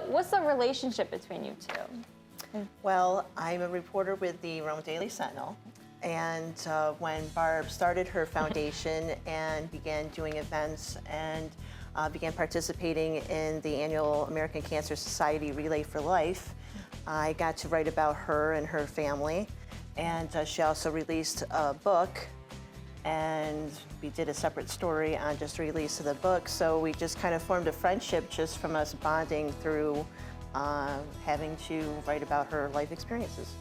what's the relationship between you two? Well, I'm a reporter with the Rome Daily Sentinel. And when Barb started her foundation and began doing events and began participating in the annual American Cancer Society Relay for Life, I got to write about her and her family. And she also released a book, and we did a separate story on just the release of the book. So we just kind of formed a friendship just from us bonding through having to write about her life experiences.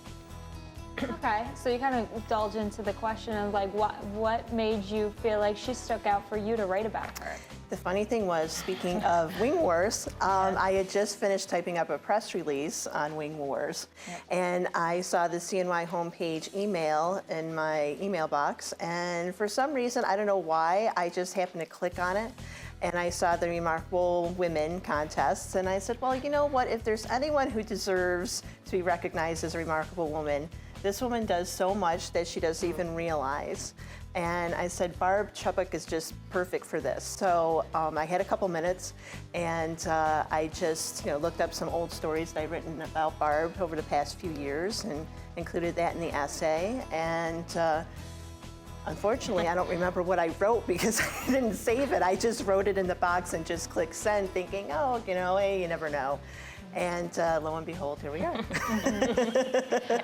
Okay, so you kind of indulge into the question of like, what made you feel like she stuck out for you to write about her? The funny thing was, speaking of Wing Wars, I had just finished typing up a press release on Wing Wars, and I saw the CNY homepage email in my email box, and for some reason, I don't know why, I just happened to click on it, and I saw the Remarkable Women contests, and I said, well, you know what, if there's anyone who deserves to be recognized as a remarkable woman, this woman does so much that she doesn't even realize. And I said, Barb Chubbuck is just perfect for this. So I had a couple minutes, and I just looked up some old stories that I'd written about Barb over the past few years and included that in the essay. And unfortunately, I don't remember what I wrote because I didn't save it. I just wrote it in the box and just clicked send, thinking, oh, hey, you never know. And lo and behold, here we are.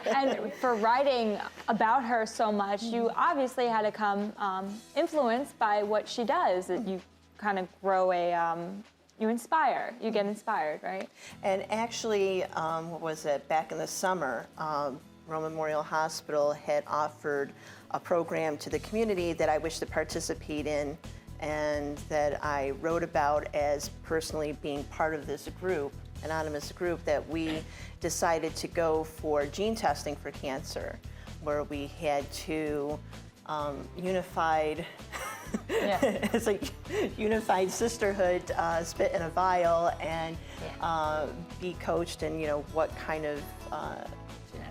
And for writing about her so much, you obviously had to come influenced by what she does. You kind of grow you get inspired, right? And actually, what was it, back in the summer, Rome Memorial Hospital had offered a program to the community that I wished to participate in and that I wrote about as personally being part of this group, anonymous group, that we decided to go for gene testing for cancer, where we had to unified, it's like unified sisterhood, spit in a vial and be coached in what kind of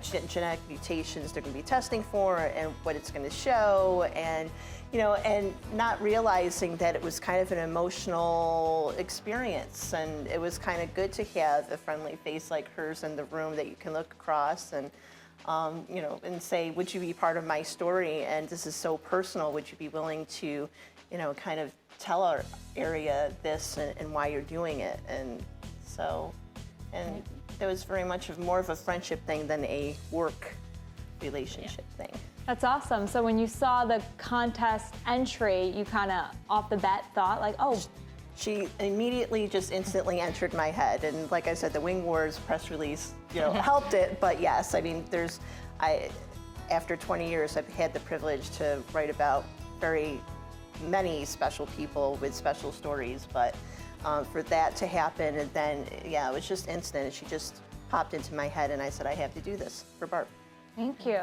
genetic mutations they're going to be testing for and what it's going to show, and and not realizing that it was kind of an emotional experience, and it was kind of good to have a friendly face like hers in the room that you can look across and and say, would you be part of my story? And this is so personal. Would you be willing to, kind of tell our area this and why you're doing it? And so, and it was very much more of a friendship thing than a work relationship thing. That's awesome. So when you saw the contest entry, you kind of off the bat thought like, oh. She immediately just instantly entered my head. And like I said, the Wing Wars press release, helped it. But yes, I mean, after 20 years, I've had the privilege to write about very many special people with special stories. But for that to happen, and then, it was just instant. She just popped into my head, and I said, I have to do this for Barb. Thank you.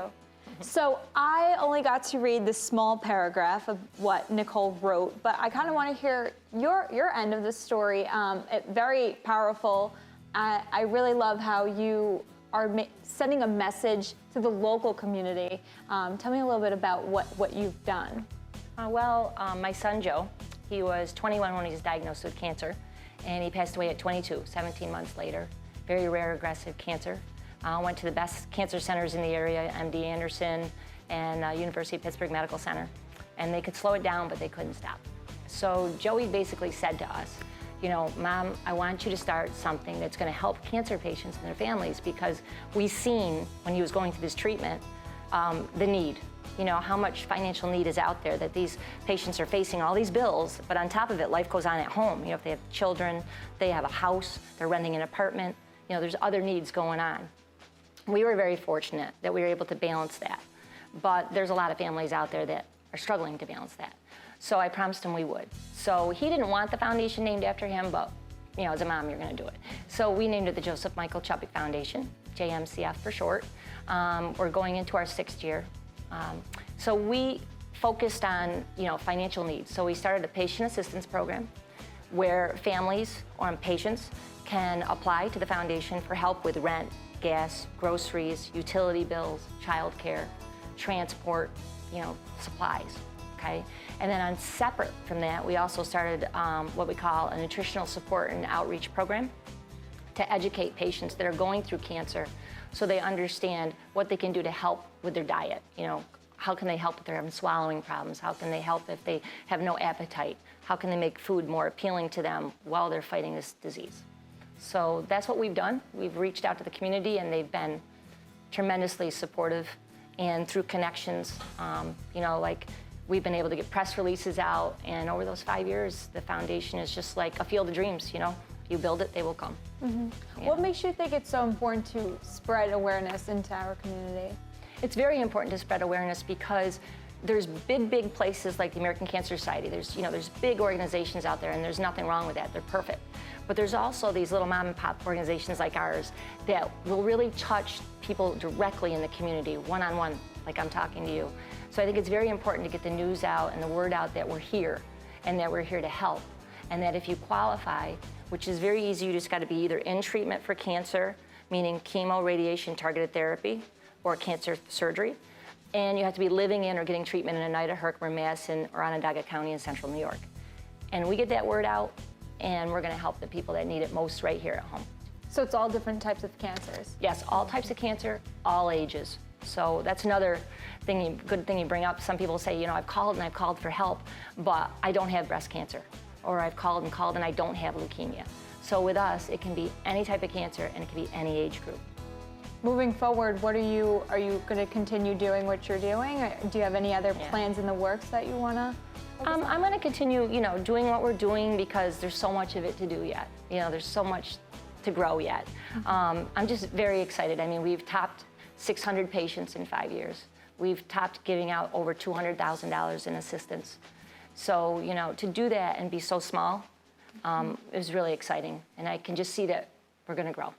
So I only got to read this small paragraph of what Nicole wrote, but I kind of want to hear your end of the story. Very powerful. I really love how you are sending a message to the local community. Tell me a little bit about what you've done. My son Joe, he was 21 when he was diagnosed with cancer, and he passed away at 22, 17 months later. Very rare aggressive cancer. Went to the best cancer centers in the area, MD Anderson and University of Pittsburgh Medical Center. And they could slow it down, but they couldn't stop. So Joey basically said to us, Mom, I want you to start something that's gonna help cancer patients and their families, because we've seen when he was going through this treatment, the need. How much financial need is out there, that these patients are facing all these bills, but on top of it, life goes on at home. If they have children, they have a house, they're renting an apartment, there's other needs going on. We were very fortunate that we were able to balance that, but there's a lot of families out there that are struggling to balance that. So I promised him we would. So he didn't want the foundation named after him, but as a mom, you're gonna do it. So we named it the Joseph Michael Chubbuck Foundation, JMCF for short. We're going into our 6th year. So we focused on financial needs. So we started a patient assistance program where families or patients can apply to the foundation for help with rent, gas, groceries, utility bills, childcare, transport, supplies, okay? And then on separate from that, we also started what we call a nutritional support and outreach program to educate patients that are going through cancer so they understand what they can do to help with their diet. You know, how can they help if they're having swallowing problems? How can they help if they have no appetite? How can they make food more appealing to them while they're fighting this disease? So that's what we've done. We've reached out to the community, and they've been tremendously supportive. And through connections, you know, like we've been able to get press releases out. And over those 5 years, the foundation is just like a field of dreams, you know. You build it, they will come. Mm-hmm. Yeah. What makes you think it's so important to spread awareness into our community? It's very important to spread awareness because there's big places like the American Cancer Society. There's big organizations out there, and there's nothing wrong with that. They're perfect. But there's also these little mom and pop organizations like ours that will really touch people directly in the community, one-on-one, like I'm talking to you. So I think it's very important to get the news out and the word out that we're here and that we're here to help. And that if you qualify, which is very easy, you just got to be either in treatment for cancer, meaning chemo, radiation, targeted therapy, or cancer surgery, and you have to be living in or getting treatment in Oneida, Herkimer, Madison, or Onondaga County in central New York. And we get that word out, and we're going to help the people that need it most right here at home. So it's all different types of cancers? Yes, all types of cancer, all ages. So that's another thing, good thing you bring up. Some people say, you know, I've called for help, but I don't have breast cancer. Or I've called and I don't have leukemia. So with us, it can be any type of cancer, and it can be any age group. Moving forward, are you going to continue doing what you're doing? Or do you have any other plans in the works that you want to? I'm going to continue, you know, doing what we're doing because there's so much of it to do yet. You know, there's so much to grow yet. I'm just very excited. I mean, we've topped 600 patients in 5 years. We've topped giving out over $200,000 in assistance. So, you know, to do that and be so small is really exciting. And I can just see that we're going to grow.